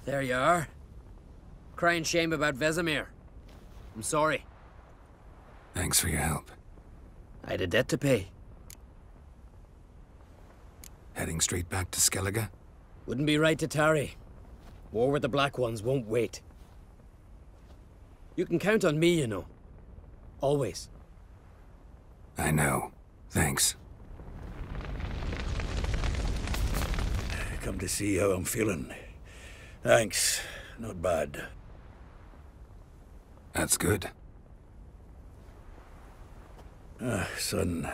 There you are. Crying shame about Vesemir. I'm sorry. Thanks for your help. I had a debt to pay. Heading straight back to Skellige? Wouldn't be right to tarry. War with the Black Ones won't wait. You can count on me, you know. Always. I know. Thanks. Come to see how I'm feeling. Thanks. Not bad. That's good. Son.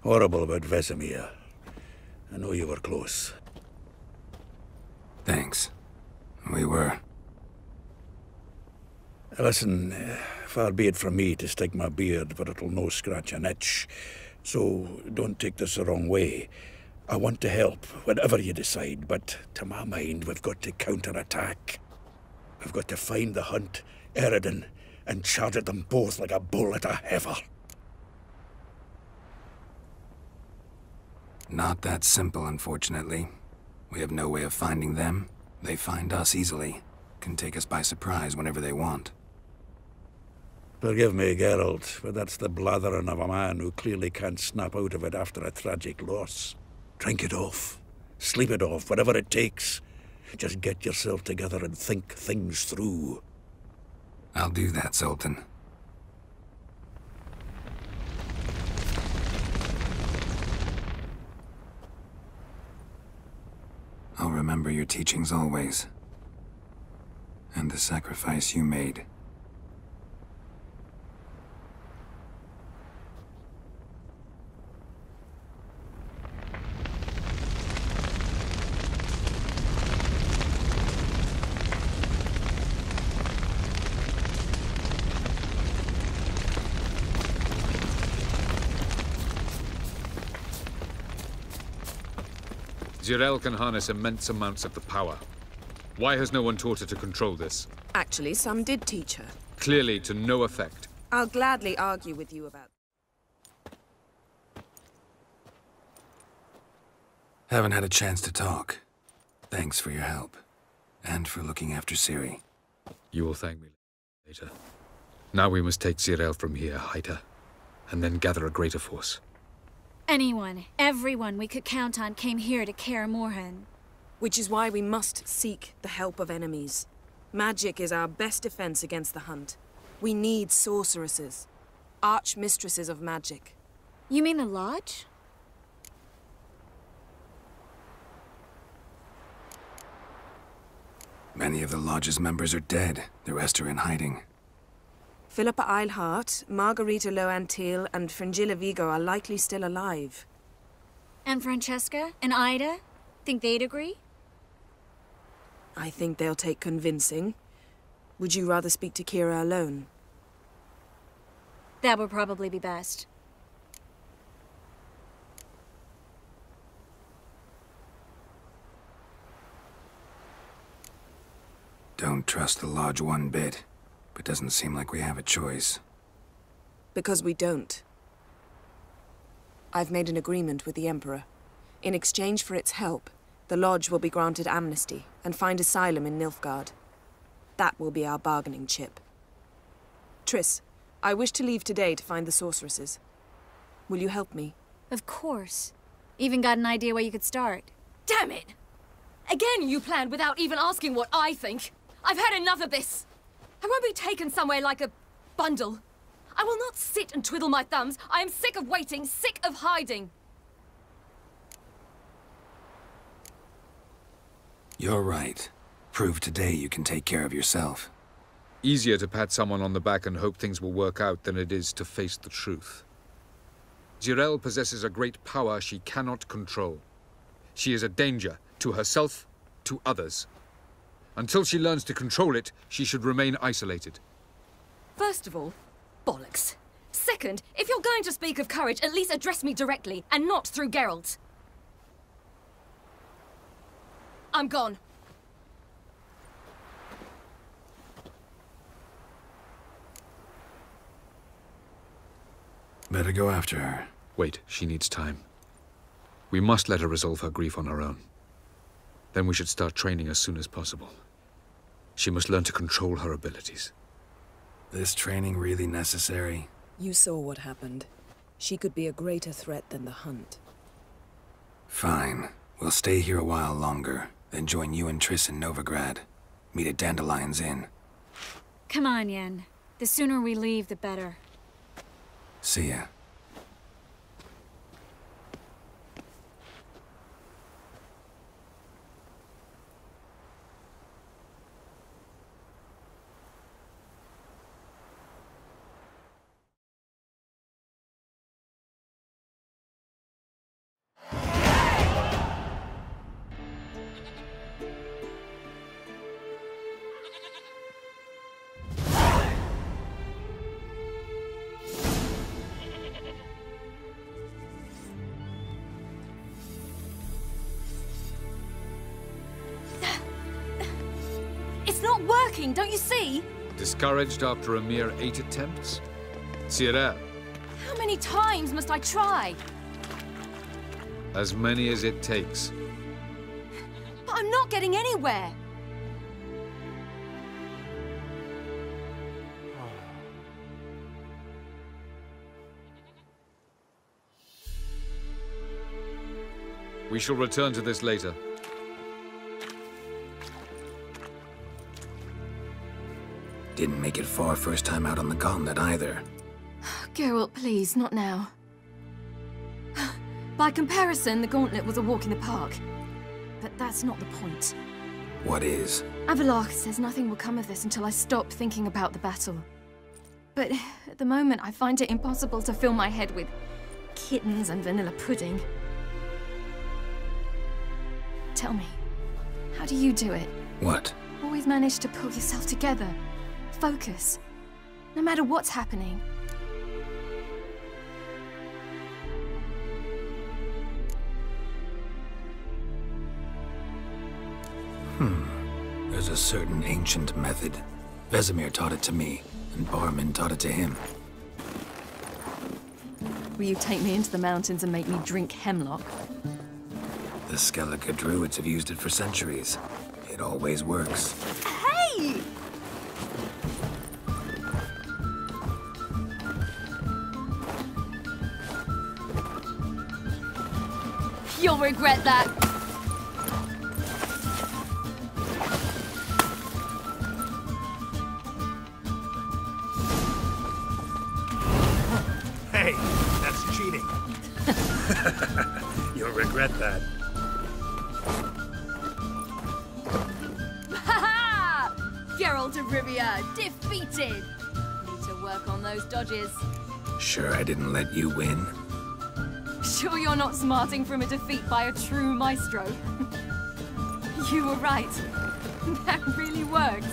Horrible about Vesemir. I know you were close. Thanks. We were. Listen, far be it from me to stick my beard, but it'll no scratch an itch. So don't take this the wrong way. I want to help, whatever you decide, but to my mind, we've got to counterattack. We've got to find the Hunt, Eredin, and charge at them both like a bull at a heifer. Not that simple, unfortunately. We have no way of finding them. They find us easily. Can take us by surprise whenever they want. Forgive me, Geralt, but that's the blathering of a man who clearly can't snap out of it after a tragic loss. Drink it off. Sleep it off, whatever it takes. Just get yourself together and think things through. I'll do that, Zoltan. I'll remember your teachings always. And the sacrifice you made. Zirael can harness immense amounts of the power. Why has no one taught her to control this? Actually, some did teach her. Clearly to no effect. I'll gladly argue with you about... Haven't had a chance to talk. Thanks for your help. And for looking after Ciri. You will thank me later. Now we must take Zirael from here, hide her, and then gather a greater force. Anyone, everyone we could count on came here to Kaer Morhen. Which is why we must seek the help of enemies. Magic is our best defense against the Hunt. We need sorceresses. Archmistresses of magic. You mean the Lodge? Many of the Lodge's members are dead. The rest are in hiding. Philippa Eilhart, Margarita Loantil, and Fringilla Vigo are likely still alive. And Francesca? And Ida? Think they'd agree? I think they'll take convincing. Would you rather speak to Kira alone? That would probably be best. Don't trust the Lodge one bit. But doesn't seem like we have a choice. Because we don't. I've made an agreement with the Emperor. In exchange for its help, the Lodge will be granted amnesty and find asylum in Nilfgaard. That will be our bargaining chip. Triss, I wish to leave today to find the sorceresses. Will you help me? Of course. Even got an idea where you could start. Damn it! Again you planned without even asking what I think. I've had enough of this. I won't be taken somewhere like a bundle. I will not sit and twiddle my thumbs. I am sick of waiting, sick of hiding. You're right. Prove today you can take care of yourself. Easier to pat someone on the back and hope things will work out than it is to face the truth. Zirael possesses a great power she cannot control. She is a danger to herself, to others. Until she learns to control it, she should remain isolated. First of all, bollocks. Second, if you're going to speak of courage, at least address me directly, and not through Geralt. I'm gone. Better go after her. Wait, she needs time. We must let her resolve her grief on her own. Then we should start training as soon as possible. She must learn to control her abilities. This training really necessary? You saw what happened. She could be a greater threat than the Hunt. Fine. We'll stay here a while longer, then join you and Triss in Novigrad. Meet at Dandelion's Inn. Come on, Yen. The sooner we leave, the better. See ya. It's not working, don't you see? Discouraged after a mere 8 attempts? Cyril, How many times must I try? as many as it takes. But I'm not getting anywhere. We shall return to this later. Didn't make it far first time out on the gauntlet either. Geralt, please, not now. By comparison, the gauntlet was a walk in the park. But that's not the point. What is? Avallac'h says nothing will come of this until I stop thinking about the battle. But at the moment, I find it impossible to fill my head with kittens and vanilla pudding. Tell me, how do you do it? What? Always manage to pull yourself together. Focus. No matter what's happening. There's a certain ancient method. Vesemir taught it to me, and Barman taught it to him. Will you take me into the mountains and make me drink hemlock? The Skellige druids have used it for centuries. It always works. Hey! You'll regret that. Hey, that's cheating. You'll regret that. Ha-ha! Geralt of Rivia, defeated! Need to work on those dodges. Sure I didn't let you win? Sure you're not smarting from a defeat by a true maestro? You were right. That really works.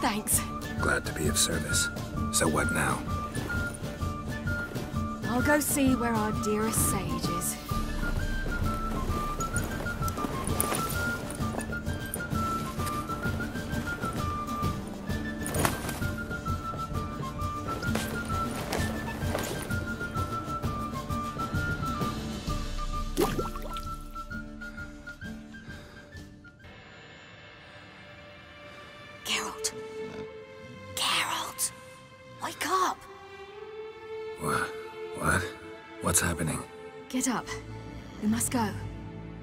Thanks. Glad to be of service. So what now? I'll go see where our dearest sage is. Geralt. Geralt! Wake up! What? What's happening? Get up. We must go.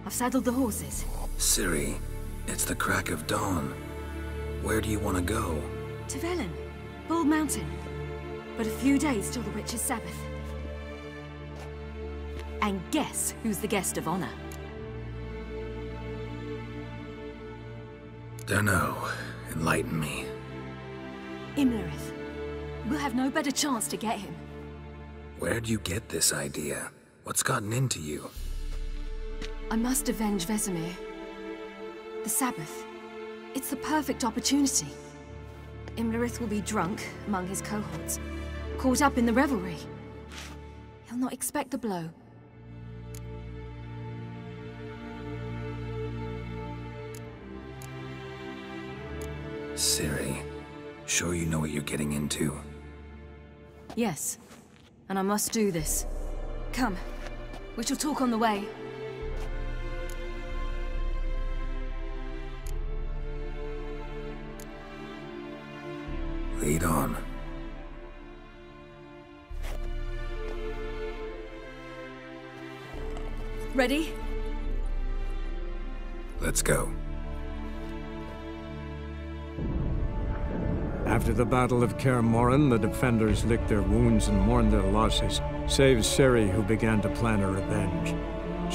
I've saddled the horses. Ciri, it's the crack of dawn. Where do you want to go? To Velen. Bald Mountain. But a few days till the Witch's Sabbath. And guess who's the guest of honor? Dunno. Enlighten me. Imlerith. We'll have no better chance to get him. Where'd you get this idea? What's gotten into you? I must avenge Vesemir. The Sabbath. It's the perfect opportunity. Imlerith will be drunk among his cohorts, caught up in the revelry. He'll not expect the blow. Ciri, sure you know what you're getting into? Yes, and I must do this. Come, we shall talk on the way. Lead on. Ready? Let's go. After the Battle of Kaer Morhen, the defenders licked their wounds and mourned their losses, save Ciri, who began to plan a revenge.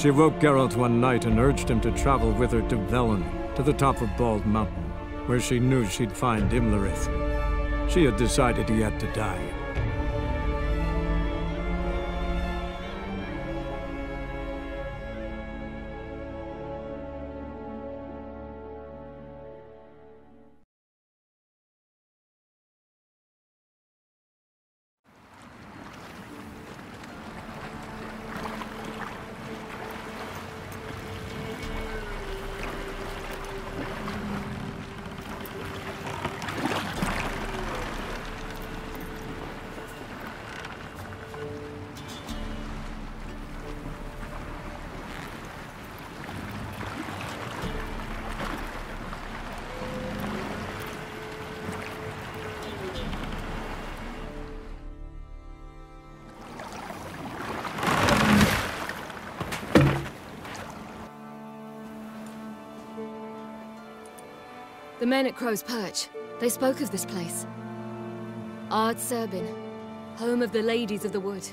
She woke Geralt one night and urged him to travel with her to Velen, to the top of Bald Mountain, where she knew she'd find Imlerith. She had decided he had to die. The men at Crow's Perch, they spoke of this place. Ard Serbin, home of the Ladies of the Wood.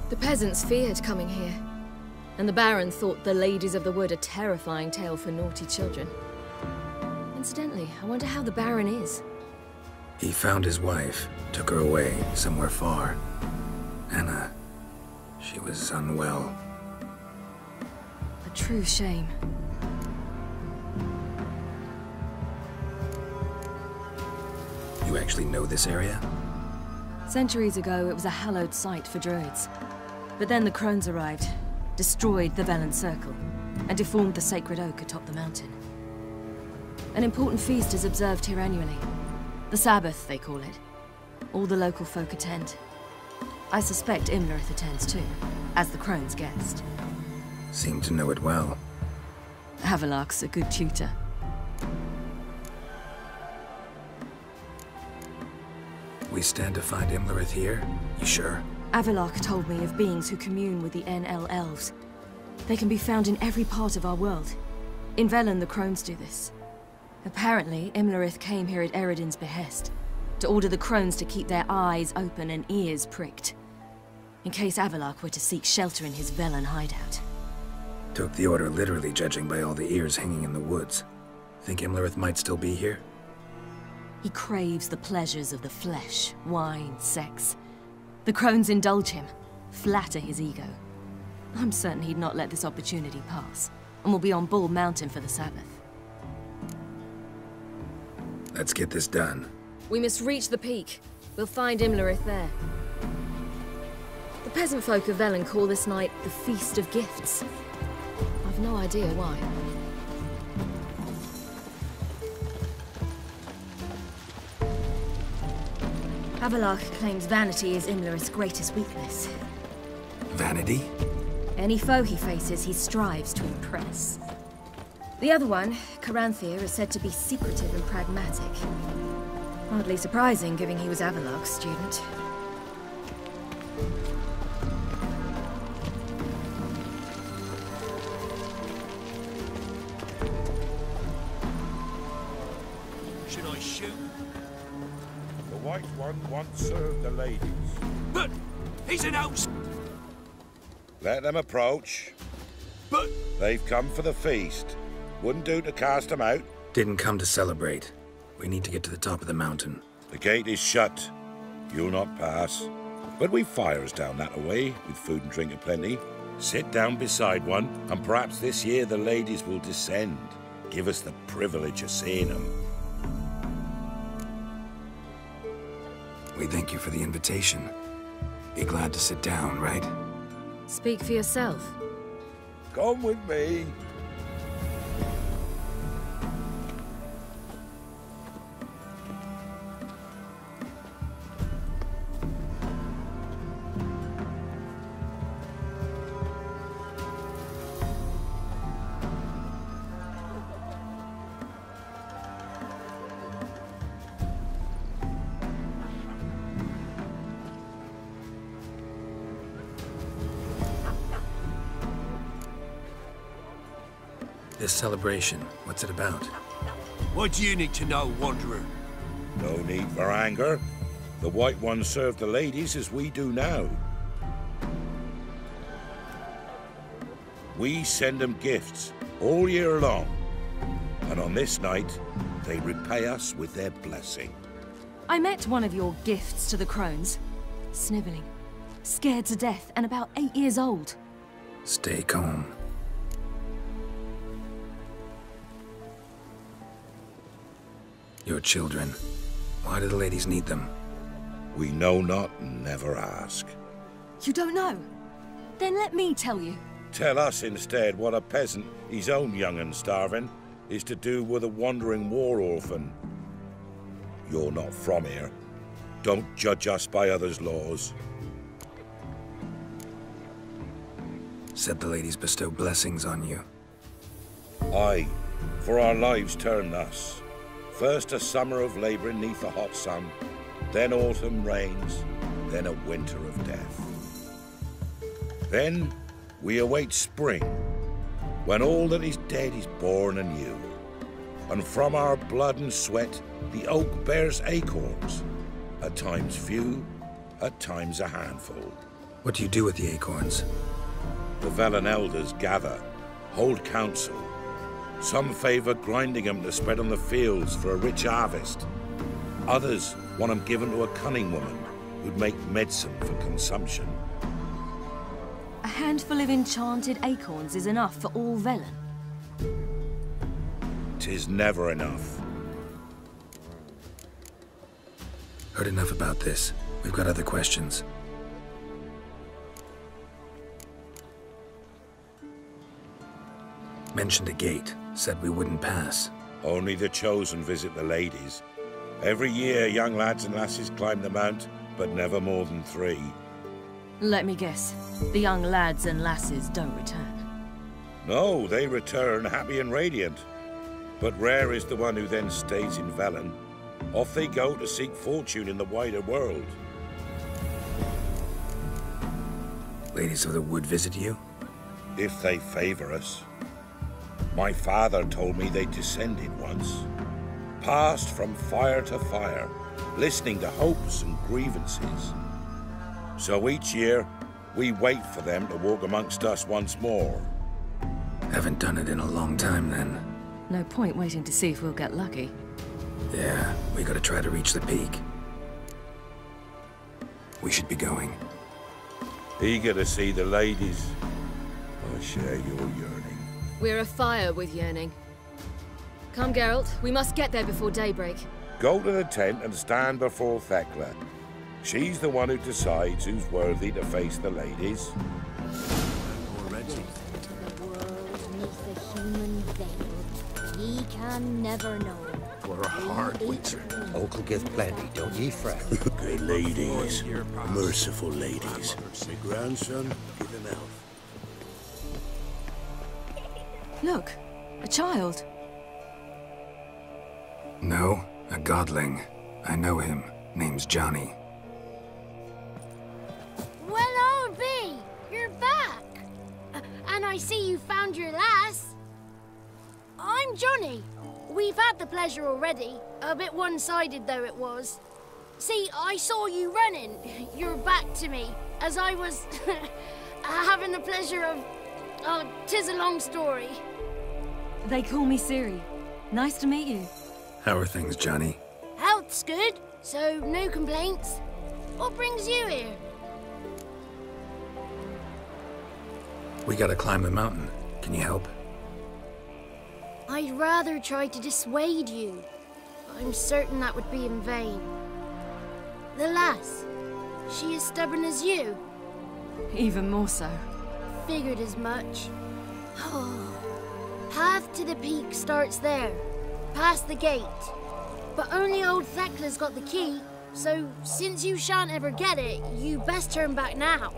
The peasants feared coming here, and the Baron thought the Ladies of the Wood a terrifying tale for naughty children. Incidentally, I wonder how the Baron is. He found his wife, took her away, somewhere far. Anna, she was unwell. A true shame. You actually know this area? Centuries ago, it was a hallowed site for druids. But then the crones arrived, destroyed the Velen Circle, and deformed the sacred oak atop the mountain. An important feast is observed here annually. The Sabbath, they call it. All the local folk attend. I suspect Imlerith attends too, as the crone's guest. Seem to know it well. Avalok's a good tutor. We stand to find Imlerith here? You sure? Avalok told me of beings who commune with the NL Elves. They can be found in every part of our world. In Velen, the crones do this. Apparently, Imlerith came here at Eredin's behest, to order the crones to keep their eyes open and ears pricked, in case Avalok were to seek shelter in his Velen hideout. Took the order literally, judging by all the ears hanging in the woods. Think Imlerith might still be here? He craves the pleasures of the flesh, wine, sex. The crones indulge him, flatter his ego. I'm certain he'd not let this opportunity pass, and will be on Bald Mountain for the Sabbath. Let's get this done. We must reach the peak. We'll find Imlerith there. The peasant folk of Velen call this night the Feast of Gifts. I've no idea why. Avalok claims vanity is Imlerith's greatest weakness. Vanity? Any foe he faces, he strives to impress. The other one, Caranthir, is said to be secretive and pragmatic. Hardly surprising, given he was Avalok's student. Should I shoot? The White One once served the ladies. But he's an outs. Let them approach. But They've come for the feast. Wouldn't do to cast them out. Didn't come to celebrate. We need to get to the top of the mountain. The gate is shut. You'll not pass. But we've fires down that away, with food and drink aplenty. Sit down beside one, and perhaps this year the ladies will descend. Give us the privilege of seeing them. We thank you for the invitation. Be glad to sit down, right? Speak for yourself. Come with me. This celebration, what's it about? What do you need to know, Wanderer? No need for anger. The White Ones serve the ladies as we do now. We send them gifts all year long. And on this night, they repay us with their blessing. I met one of your gifts to the crones. Snivelling. Scared to death and about 8 years old. Stay calm. Your children. Why do the ladies need them? We know not and never ask. You don't know? Then let me tell you. Tell us instead what a peasant, his own young and starving, is to do with a wandering war orphan. You're not from here. Don't judge us by others' laws. Said the ladies bestow blessings on you. Aye, for our lives turn thus. First a summer of labouring neath the hot sun, then autumn rains, then a winter of death. Then we await spring, when all that is dead is born anew. And from our blood and sweat, the oak bears acorns, at times few, at times a handful. What do you do with the acorns? The Velen elders gather, hold council. Some favour grinding them to spread on the fields for a rich harvest. Others want them given to a cunning woman who'd make medicine for consumption. A handful of enchanted acorns is enough for all Velen. 'Tis never enough. Heard enough about this. We've got other questions. Mentioned a gate. Said we wouldn't pass. Only the chosen visit the ladies. Every year, young lads and lasses climb the mount, but never more than 3. Let me guess. The young lads and lasses don't return. No, they return happy and radiant. But rare is the one who then stays in Velen. Off they go to seek fortune in the wider world. Ladies of the Wood visit you? If they favour us. My father told me they descended once. Passed from fire to fire, listening to hopes and grievances. So each year, we wait for them to walk amongst us once more. Haven't done it in a long time, then. No point waiting to see if we'll get lucky. Yeah, we gotta try to reach the peak. We should be going. Eager to see the ladies. I share your yearning. We're afire with yearning. Come, Geralt. We must get there before daybreak. Go to the tent and stand before Thekla. She's the one who decides who's worthy to face the ladies. Already. The world neath the human veil. Ye can never know. For a hard winter. Uncle gets plenty, don't ye fret. Good ladies, merciful ladies. My grandson, give him health. Look, a child. No, a godling. I know him. Name's Johnny. Well, old B, you're back. And I see you found your lass. I'm Johnny. We've had the pleasure already. A bit one-sided though it was. See, I saw you running, your back to me, as I was having the pleasure of... Oh, 'tis a long story. They call me Ciri. Nice to meet you. How are things, Johnny? Health's good, so no complaints. What brings you here? We gotta climb the mountain. Can you help? I'd rather try to dissuade you. I'm certain that would be in vain. The lass, she as stubborn as you? Even more so. Figured as much. Path to the peak starts there, past the gate. But only old Thekla's got the key, so since you shan't ever get it, you best turn back now.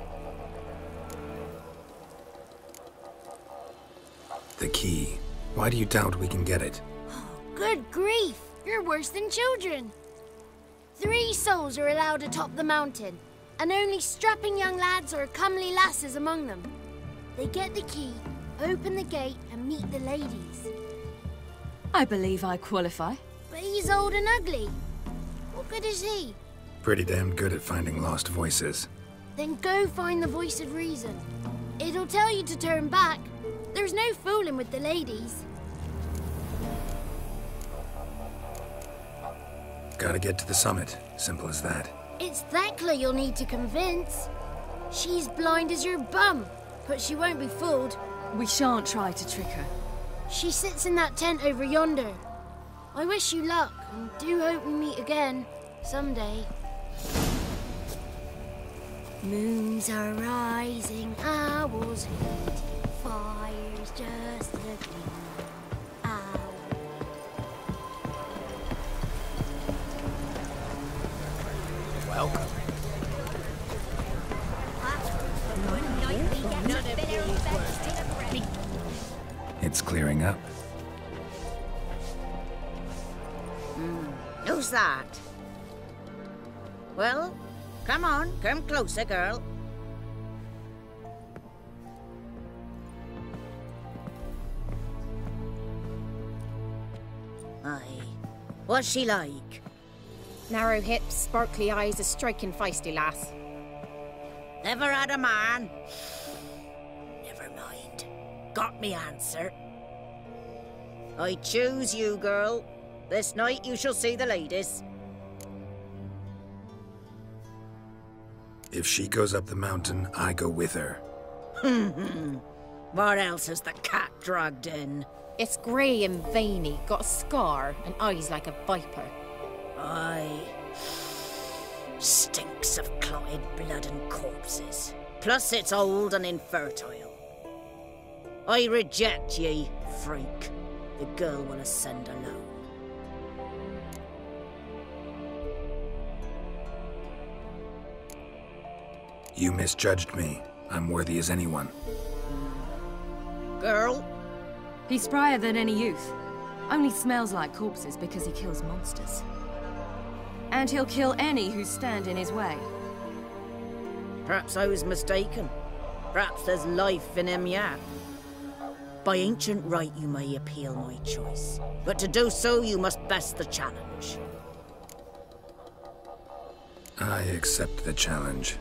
The key. Why do you doubt we can get it? Good grief, you're worse than children. 3 souls are allowed atop the mountain, and only strapping young lads or comely lasses among them. They get the key, Open the gate and meet the ladies. I believe I qualify. But he's old and ugly. What good is he? Pretty damn good at finding lost voices. Then go find the voice of reason. It'll tell you to turn back. There's no fooling with the ladies. Gotta get to the summit. Simple as that. It's Thekla you'll need to convince. She's blind as your bum, but she won't be fooled. We shan't try to trick her. She sits in that tent over yonder. I wish you luck, and do hope we meet again, someday. Moons are rising, owls hooting, fires just a gleam. Owl. Welcome. It's clearing up. Who's that? Well, come on, come closer, girl. Aye. What's she like? Narrow hips, sparkly eyes, a striking feisty lass. Never had a man. Never mind. Got me answer. I choose you, girl. This night you shall see the ladies. If she goes up the mountain, I go with her. What else has the cat dragged in? It's grey and veiny, got a scar, and eyes like a viper. Aye. Stinks of clotted blood and corpses. Plus it's old and infertile. I reject ye, freak. The girl will ascend alone. You misjudged me. I'm worthy as anyone. Girl? He's sprier than any youth. Only smells like corpses because he kills monsters. And he'll kill any who stand in his way. Perhaps I was mistaken. Perhaps there's life in him yet. By ancient right you may appeal my choice. But to do so you must best the challenge. I accept the challenge.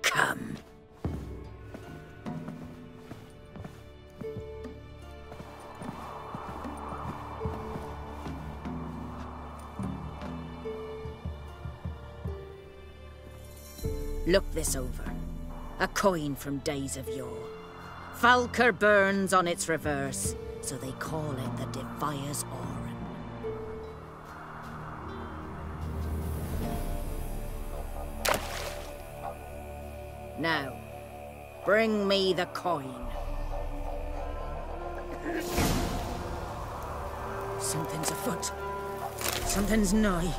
Come. Look this over. A coin from days of yore. Falker burns on its reverse, so they call it the Defias Oran. Now, bring me the coin. Something's afoot. Something's nigh.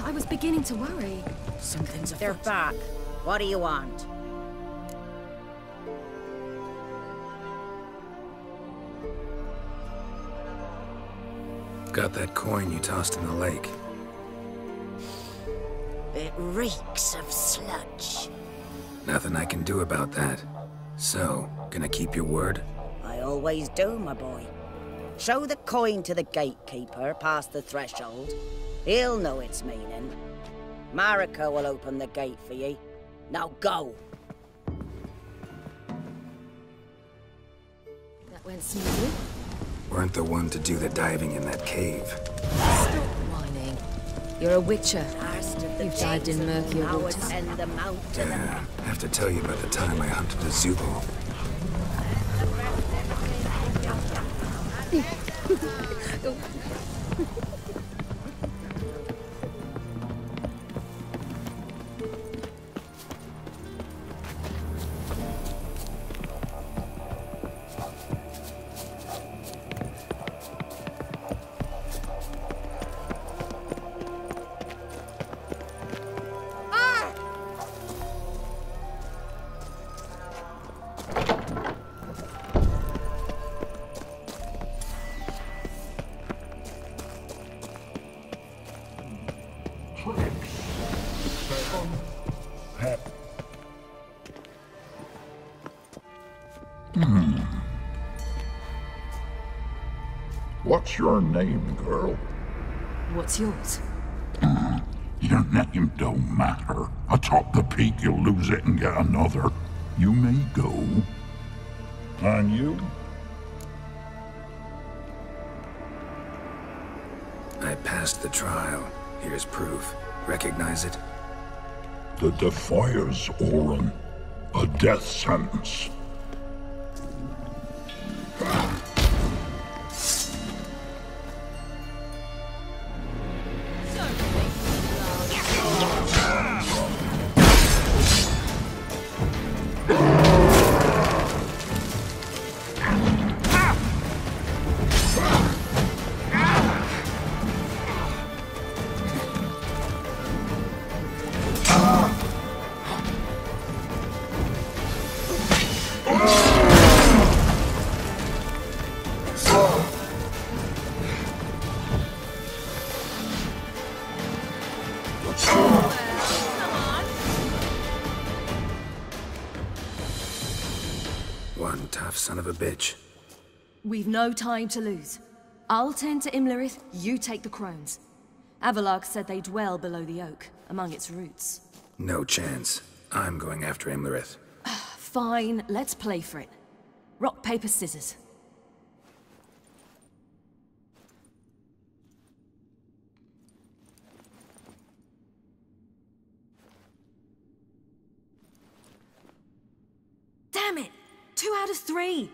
I was beginning to worry. Something's afoot. They're back. What do you want? Got that coin you tossed in the lake. It reeks of sludge. Nothing I can do about that. So, gonna keep your word? I always do, my boy. Show the coin to the gatekeeper past the threshold. He'll know its meaning. Marika will open the gate for ye. Now go! That went smoothly. Weren't the one to do the diving in that cave. Stop whining. You're a witcher. You've dived in murkier waters. Yeah, I have to tell you about the time I hunted a Zubul. What's your name, girl? What's yours? Your name don't matter. Atop the peak, you'll lose it and get another. You may go. And you? I passed the trial. Here's proof. Recognize it? The Defiers, Orin. A death sentence. One tough son of a bitch. We've no time to lose. I'll tend to Imlerith, you take the crones. Avalark said they dwell below the oak, among its roots. No chance. I'm going after Imlerith. Fine, let's play for it. Rock, paper, scissors. Damn it! 2 out of 3!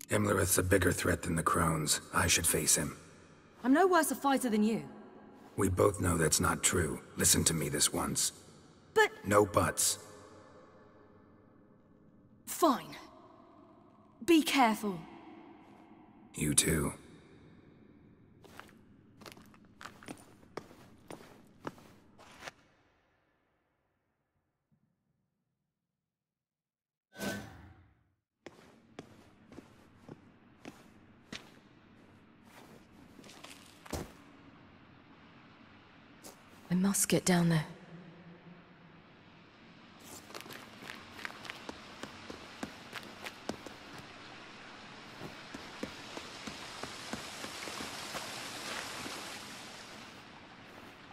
Imlerith's a bigger threat than the crones. I should face him. I'm no worse a fighter than you. We both know that's not true. Listen to me this once. But... No buts. Fine. Be careful. You too. I must get down there.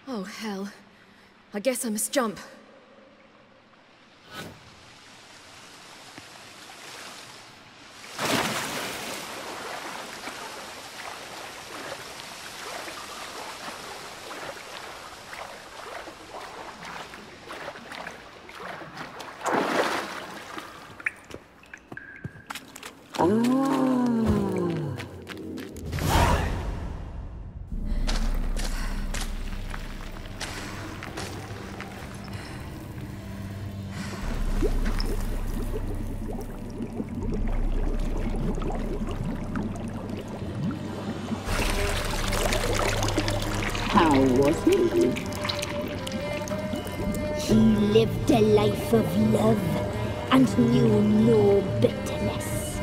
Oh, hell. I guess I must jump. How was he? He lived a life of love and knew no bitterness.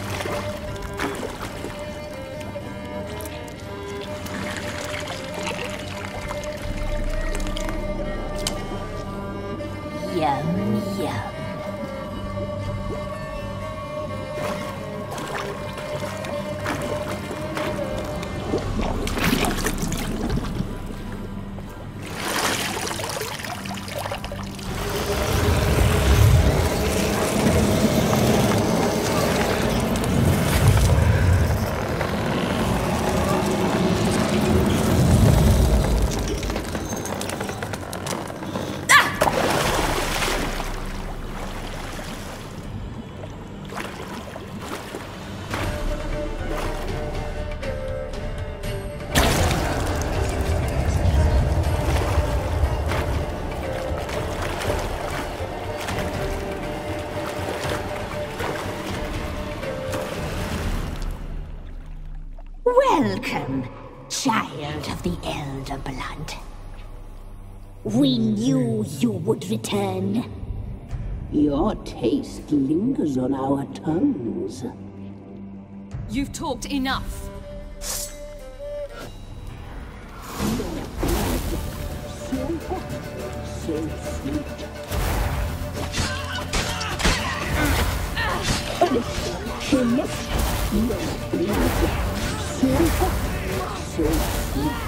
Yum, yum. Welcome, child of the Elder Blood. We knew you would return. Your taste lingers on our tongues. You've talked enough. So hot, so sweet. Delicious, your blood. So hot, so sweet.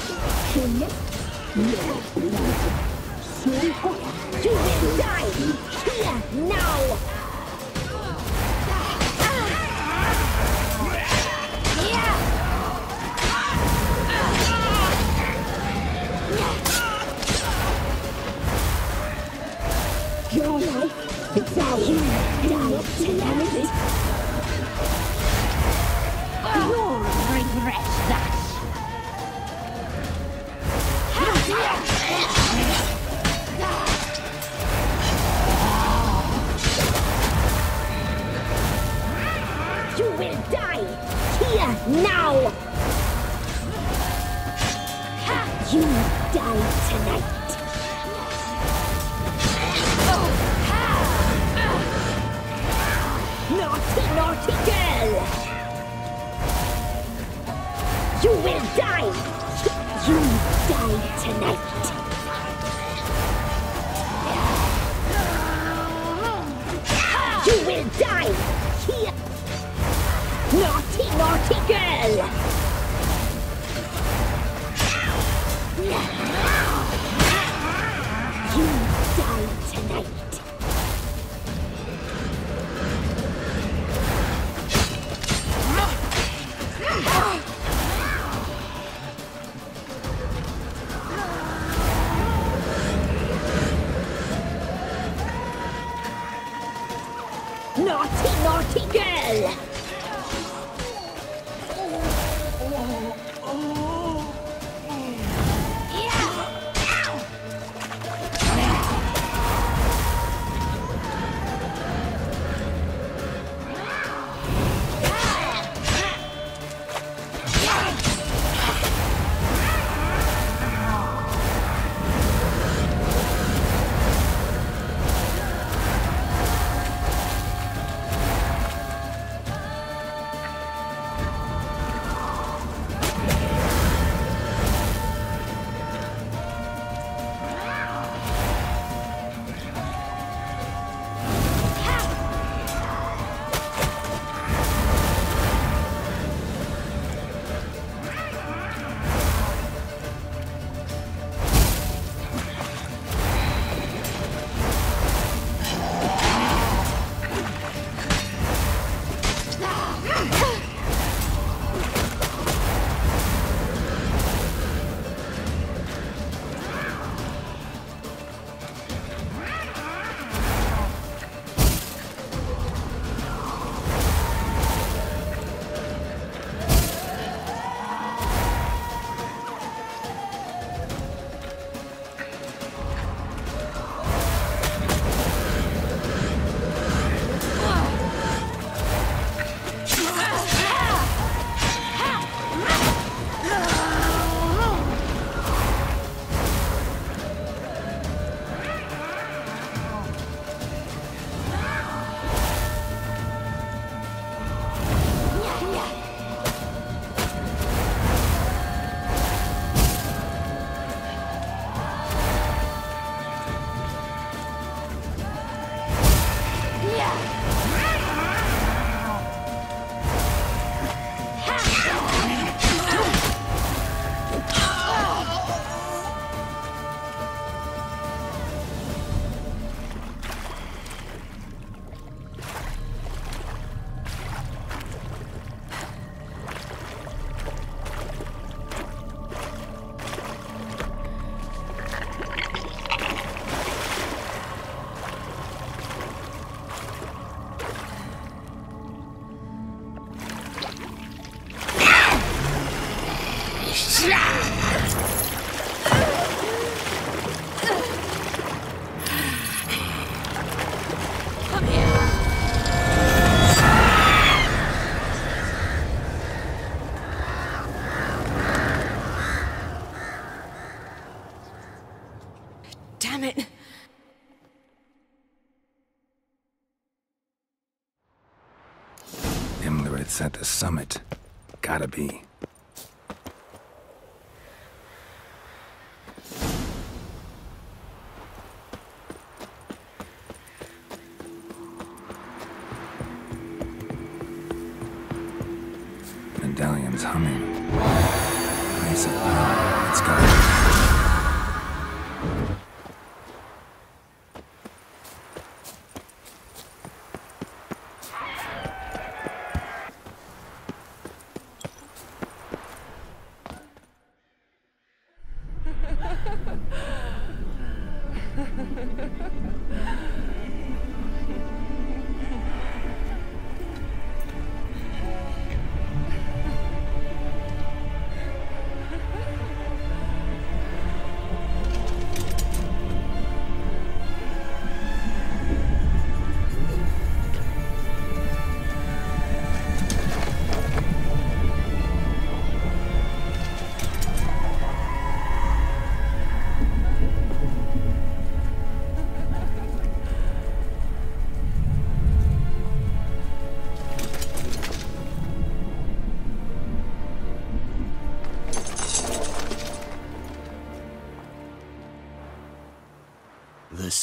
Delicious, your blood. So hot. You will die here now! Your life is ours. You die tonight. You'll regret that. will die here now! You die tonight! Naughty, naughty girl! You will die! You die tonight! You will die here! Naughty, naughty girl! You die tonight! Naughty, naughty girl! Damn it! Imlerit's at the summit. Gotta be. Medallion's humming. Place of power. Let's go.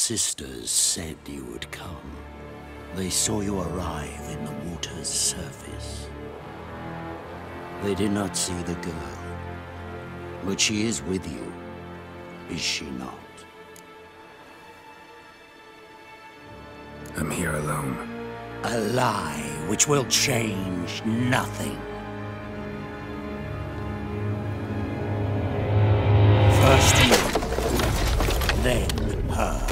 sisters said you would come. They saw you arrive in the water's surface. They did not see the girl. But she is with you, is she not? I'm here alone. A lie which will change nothing. First you, then her.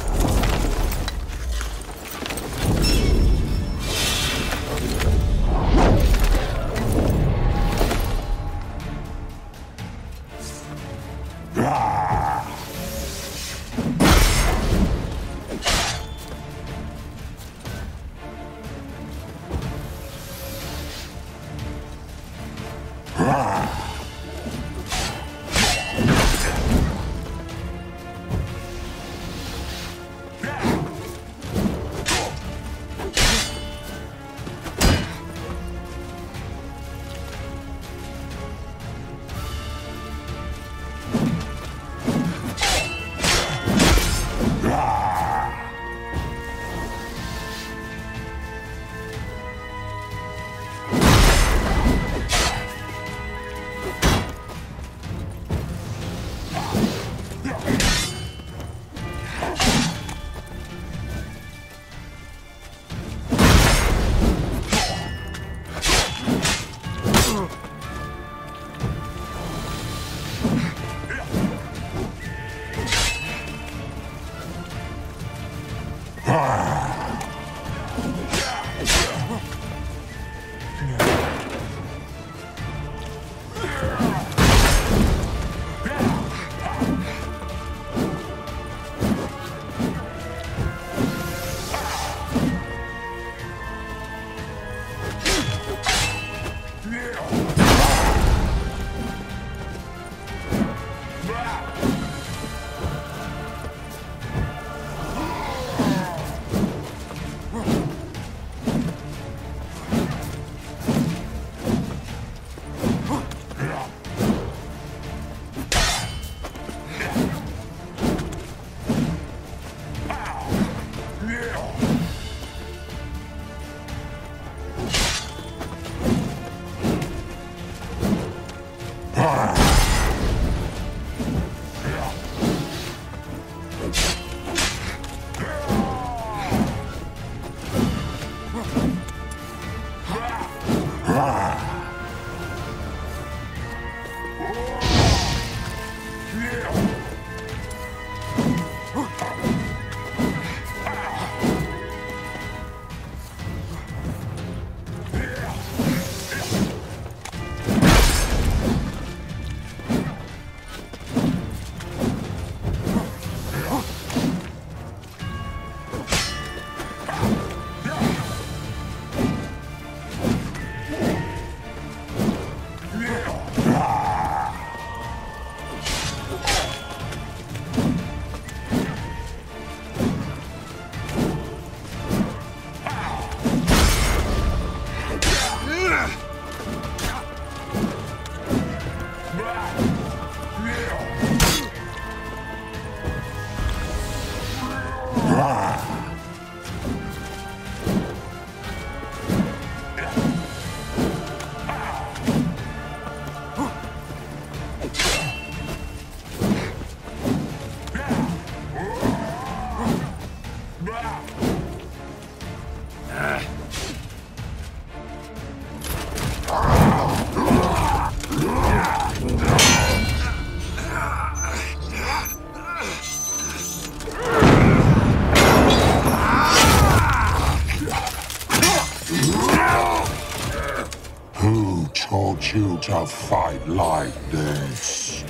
taught you to fight like this?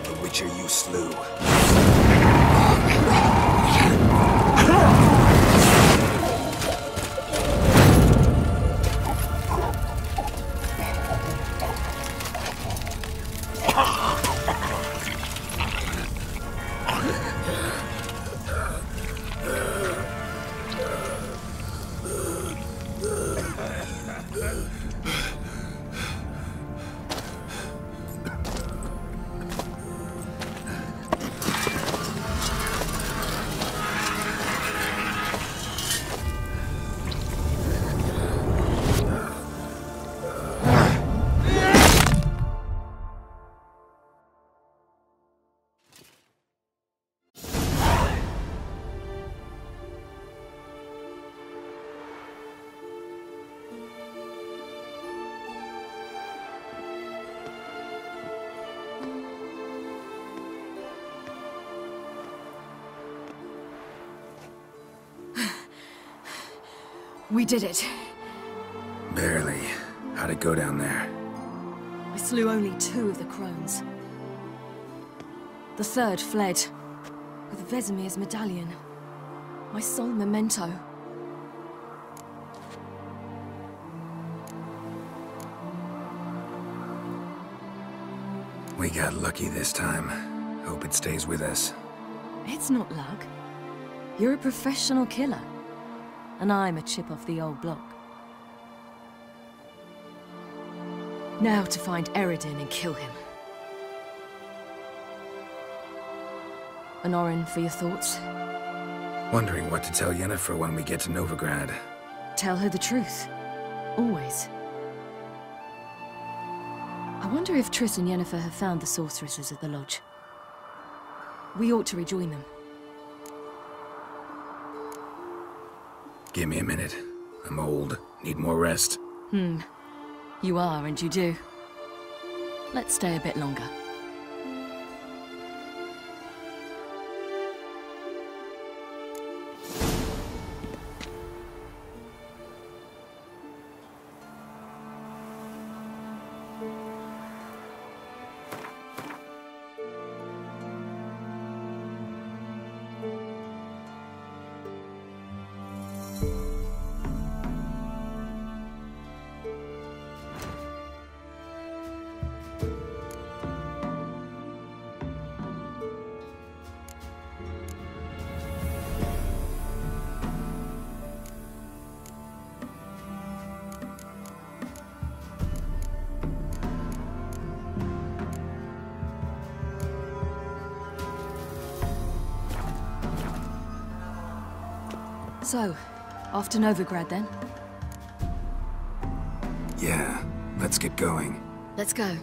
The Witcher you slew. We did it. Barely. How'd it go down there? I slew only 2 of the crones. The 3rd fled, with Vesemir's medallion. My sole memento. We got lucky this time. Hope it stays with us. It's not luck. You're a professional killer. And I'm a chip off the old block. Now to find Eredin and kill him. Honorin, for your thoughts? Wondering what to tell Yennefer when we get to Novigrad. Tell her the truth. Always. I wonder if Triss and Yennefer have found the sorceresses at the lodge. We ought to rejoin them. Give me a minute. I'm old. Need more rest. You are, and you do. Let's stay a bit longer. So, off to Novigrad then? Yeah, let's get going. Let's go.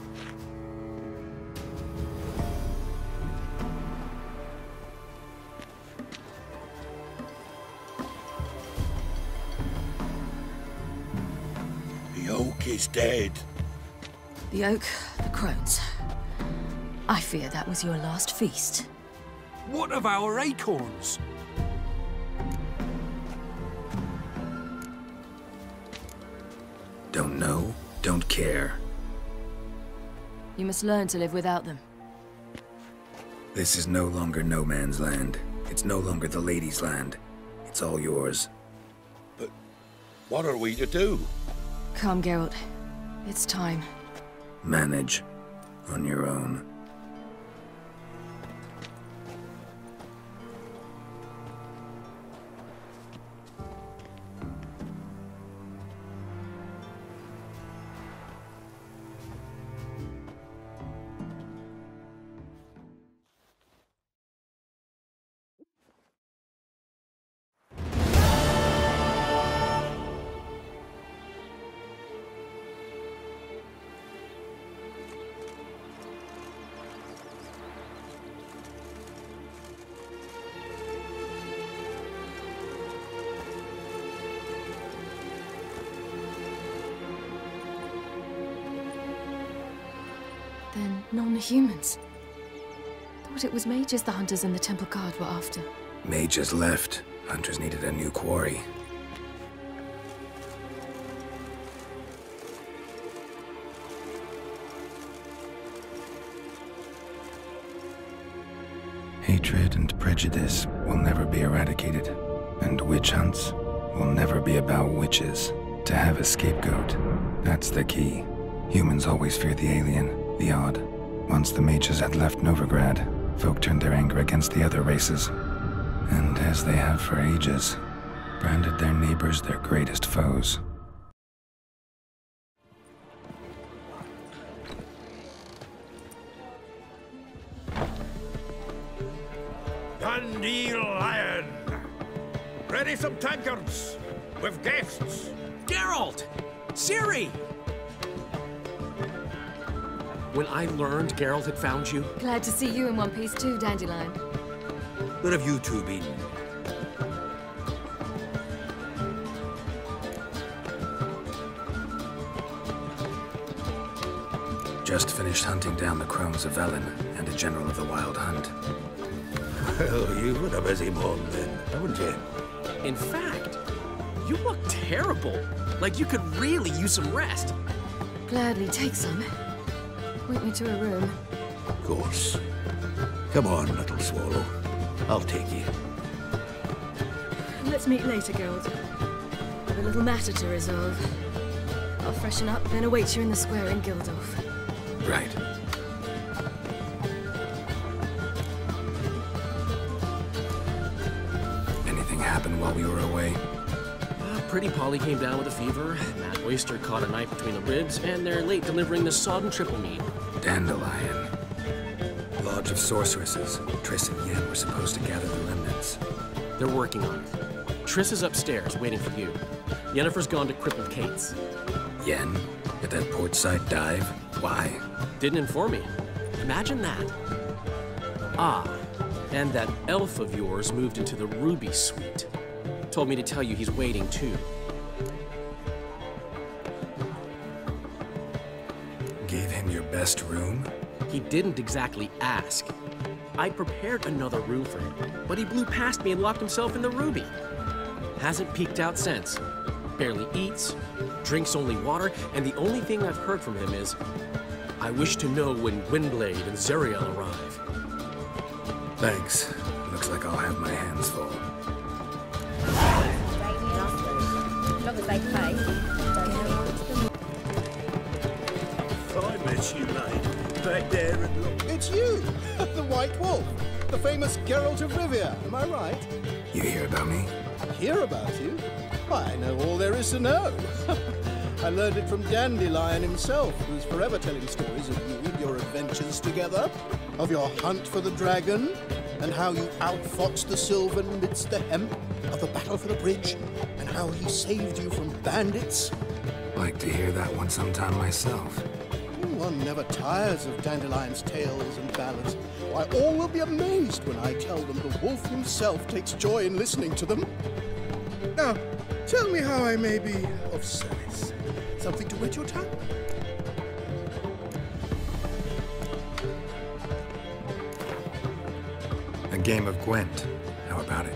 The oak is dead. The oak, the crones. I fear that was your last feast. What of our acorns? Don't know, don't care. You must learn to live without them. This is no longer no man's land. It's no longer the lady's land. It's all yours. But what are we to do? Come, Geralt. It's time. Manage. On your own. Then non-humans. Thought it was mages the hunters and the Temple Guard were after. Mages left. Hunters needed a new quarry. Hatred and prejudice will never be eradicated, and witch hunts will never be about witches. To have a scapegoat, that's the key. Humans always fear the alien, the odd. Once the mages had left Novigrad, folk turned their anger against the other races. And as they have for ages, branded their neighbors their greatest foes. Dundee Lion! Ready some tankards! With guests! Geralt! Ciri! When I learned Geralt had found you... Glad to see you in one piece too, Dandelion. Where have you two been? Just finished hunting down the crones of Velen and a general of the Wild Hunt. Well, you've been a busy morning then, haven't you? In fact, You look terrible. Like you could really use some rest. Gladly take some. Point me to a room. Of course. Come on, little swallow. I'll take you. Let's meet later, Geralt. I've a little matter to resolve. I'll freshen up, then await you in the square in Gildorf. Right. Anything happened while we were away? Pretty Polly came down with a fever, Matt Oyster caught a knife between the ribs, and they're late delivering the sodden triple mead. Dandelion. Lodge of Sorceresses. Triss and Yen were supposed to gather the remnants. They're working on it. Triss is upstairs, waiting for you. Yennefer's gone to Crippled Kate's. Yen? At that portside dive? Why? Didn't inform me. Imagine that. Ah, and that elf of yours moved into the Ruby Suite. Told me to tell you he's waiting, too. Gave him your best room? He didn't exactly ask. I prepared another room for him, but he blew past me and locked himself in the Ruby. Hasn't peeked out since. Barely eats, drinks only water, and the only thing I've heard from him is, I wish to know when Gwynblade and Zariel arrive. Thanks. Looks like I'll have my hands full. As long as they pay. I met you, mate. Back there and look. It's you! The White Wolf! The famous Geralt of Rivia, am I right? You hear about me? Hear about you? I know all there is to know. I learned it from Dandelion himself, who's forever telling stories of you and your adventures together, of your hunt for the dragon, and how you outfoxed the Sylvan amidst the hemp, of the battle for the bridge, and how he saved you from bandits. Like to hear that one sometime myself. One never tires of Dandelion's tales and ballads. Why, all will be amazed when I tell them the wolf himself takes joy in listening to them. Now, tell me how I may be of service. Something to whet your tongue? A game of Gwent. How about it?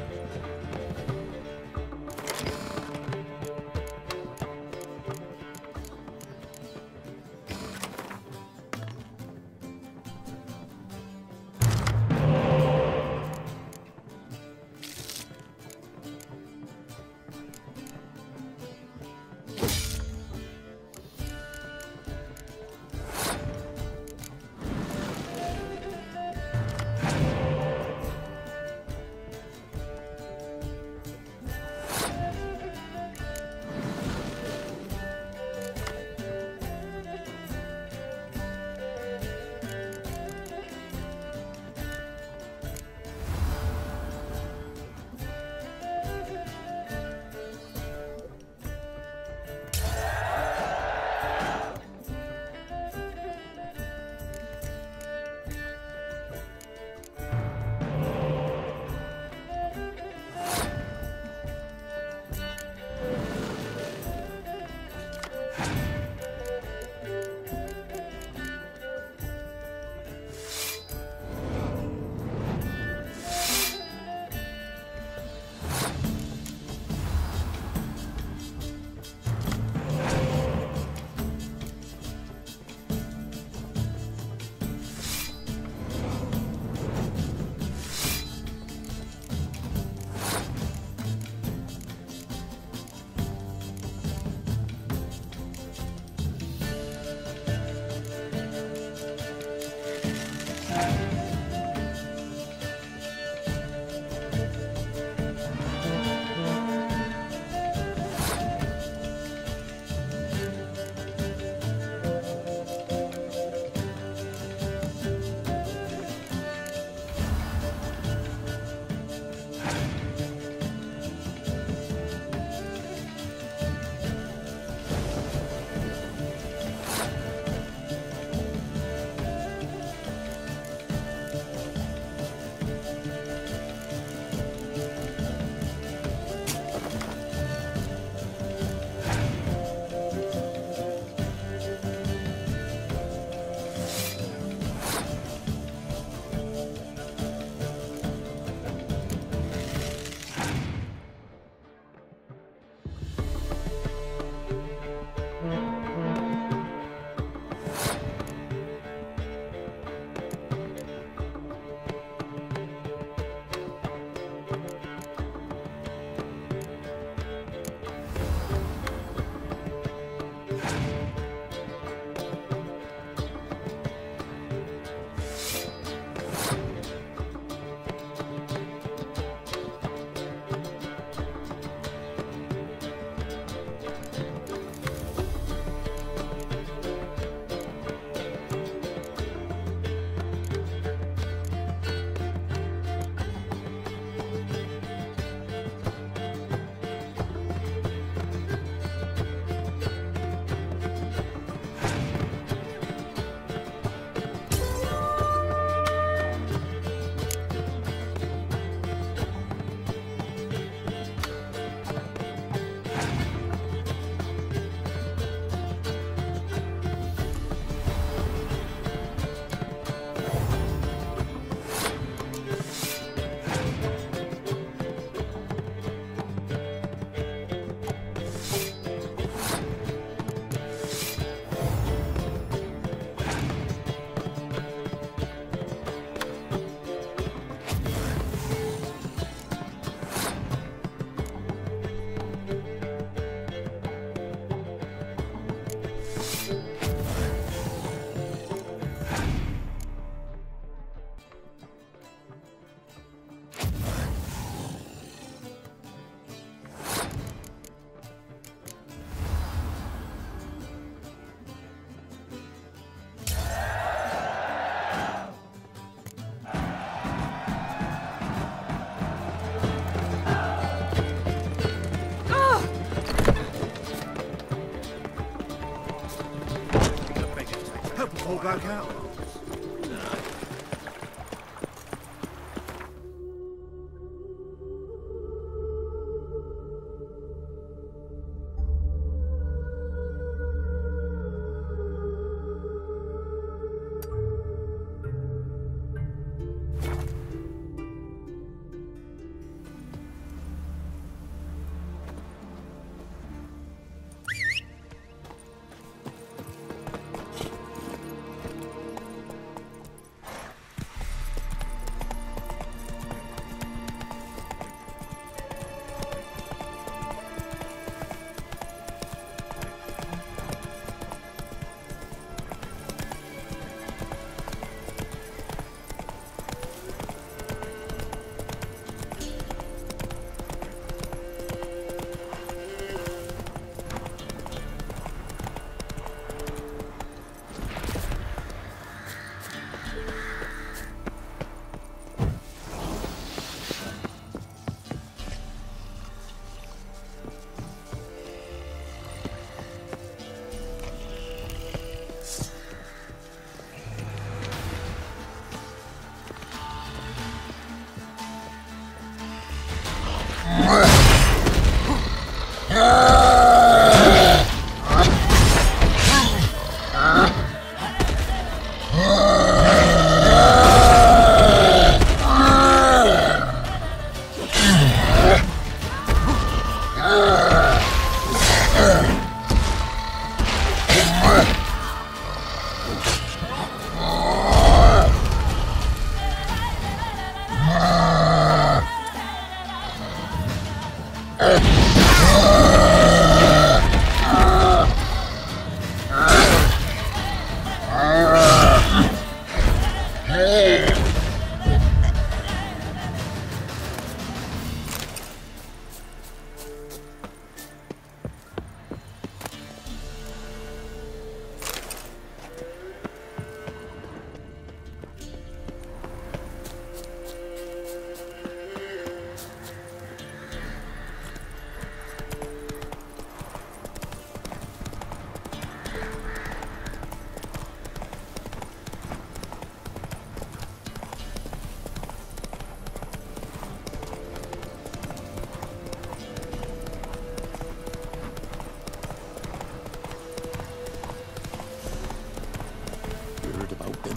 pull back out.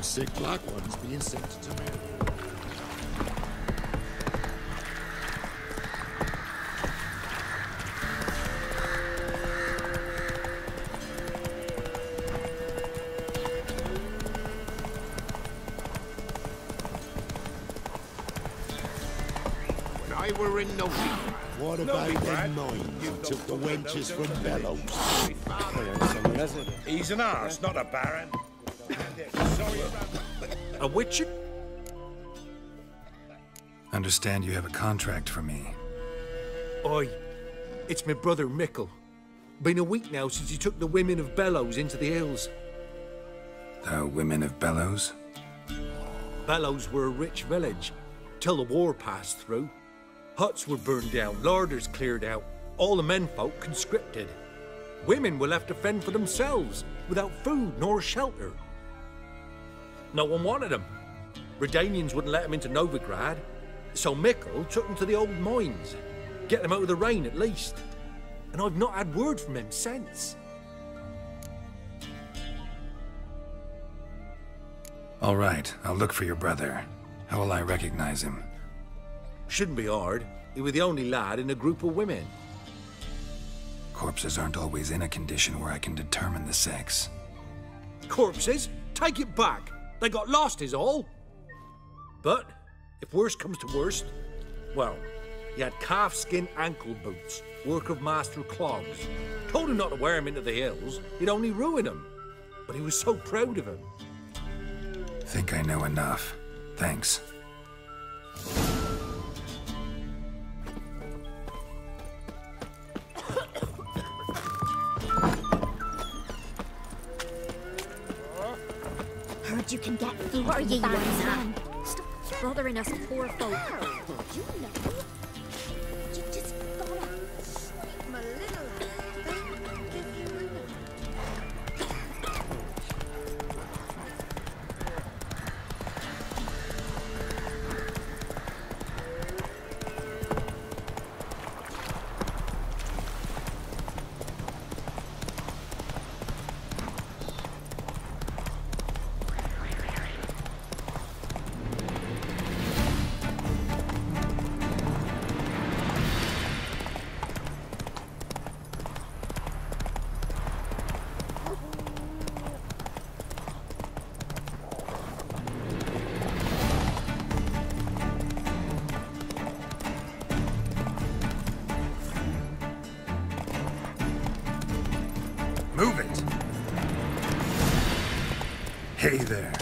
Sick black ones being sent to me. When I were in the what about them mines who took the wenches from Bellows? He's an arse, not a baron. A witch? Understand you have a contract for me. Oi, it's my brother Mickle. Been a week now since he took the women of Bellows into the hills. The women of Bellows? Bellows were a rich village, till the war passed through. Huts were burned down, larders cleared out, all the menfolk conscripted. Women were left to fend for themselves, without food nor shelter. No one wanted them. Redanians wouldn't let them into Novigrad, so Mickle took them to the old mines. Get them out of the rain at least. And I've not had word from him since. All right, I'll look for your brother. How will I recognize him? Shouldn't be hard. He was the only lad in a group of women. Corpses aren't always in a condition where I can determine the sex. Corpses? Take it back. They got lost is all. But, if worst comes to worst, well, he had calfskin ankle boots, work of Master Clogs. Told him not to wear him into the hills, he'd only ruin him. But he was so proud of him. Think I know enough. Thanks. Heard you can get food. What are you back doing, then. Stop bothering us poor folk. You know. You just gotta snipe my little thing. Move it! Hey there.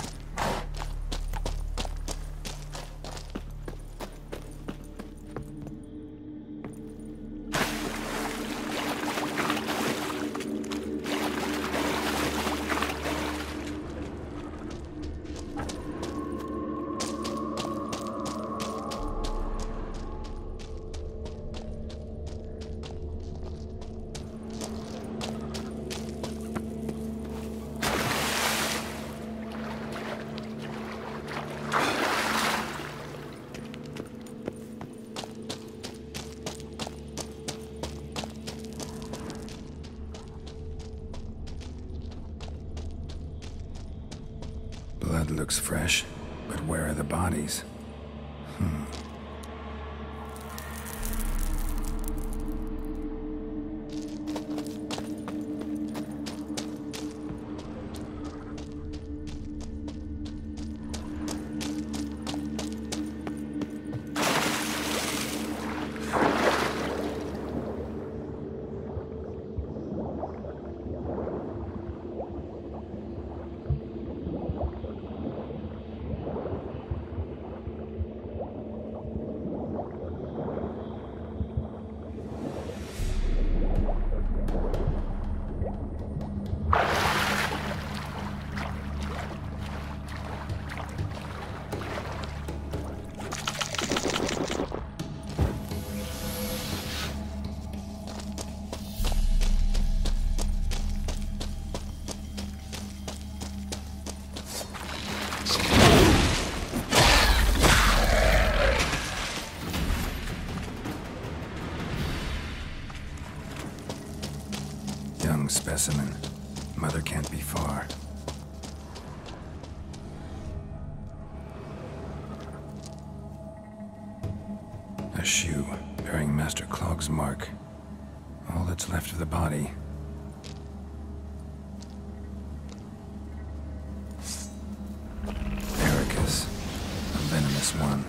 Blood looks fresh, but where are the bodies? Young specimen. Mother can't be far. A shoe bearing Master Clog's mark. All that's left of the body. Ericus, a venomous one.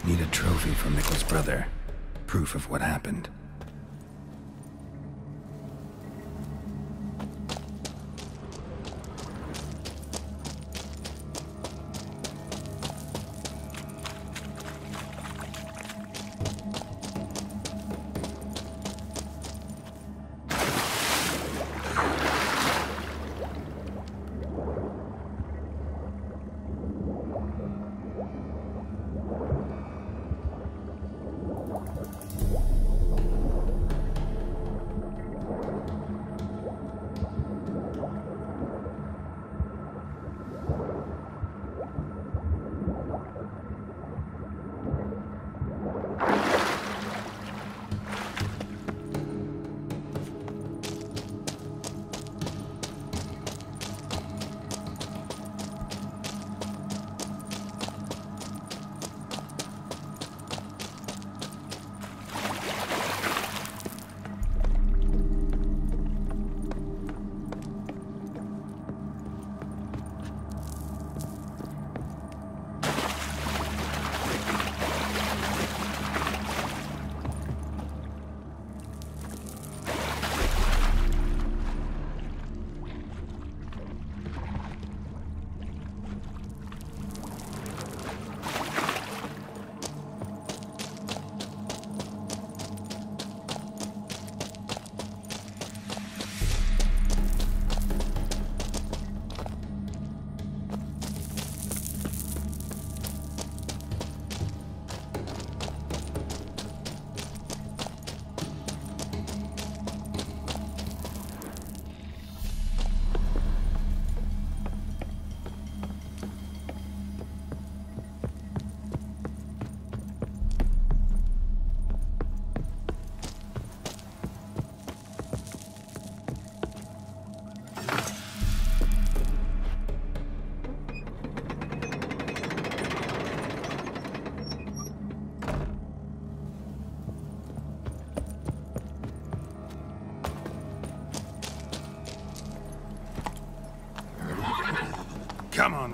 Need a trophy from Mikkel's brother. Proof of what happened.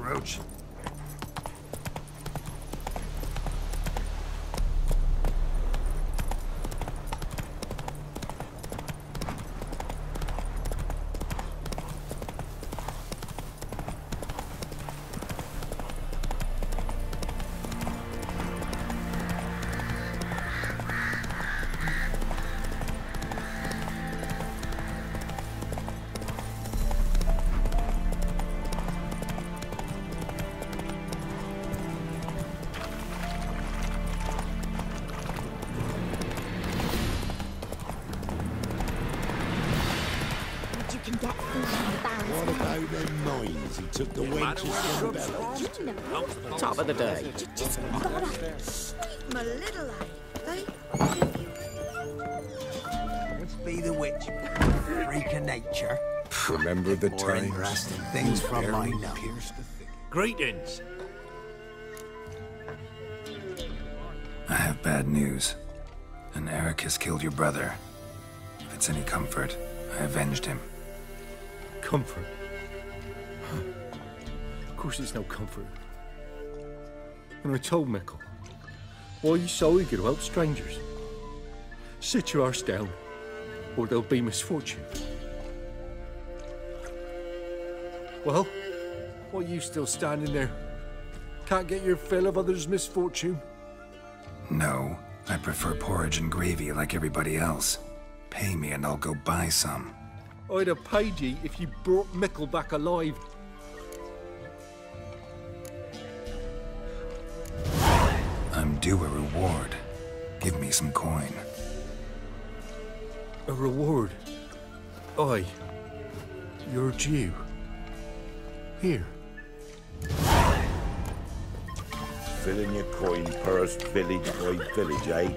roach. What about them mines? He took the wenches from Bellows. Top of the day. Just gotta sweeten a little, eh? Must be the witch. Freak of nature. Remember the More times? interesting things from my note. Greetings. I have bad news. An Eric has killed your brother. If it's any comfort, I avenged him. Comfort? Of course it's no comfort. And I told Mickle, why are you so eager to help strangers? Sit your arse down, or there'll be misfortune. Well, why are you still standing there? Can't get your fill of others' misfortune? No, I prefer porridge and gravy like everybody else. Pay me and I'll go buy some. I'd have paid ye if you brought Mickle back alive. I'm due a reward. Give me some coin. A reward? Aye. You're due. Here. Filling your coin purse village by village, eh?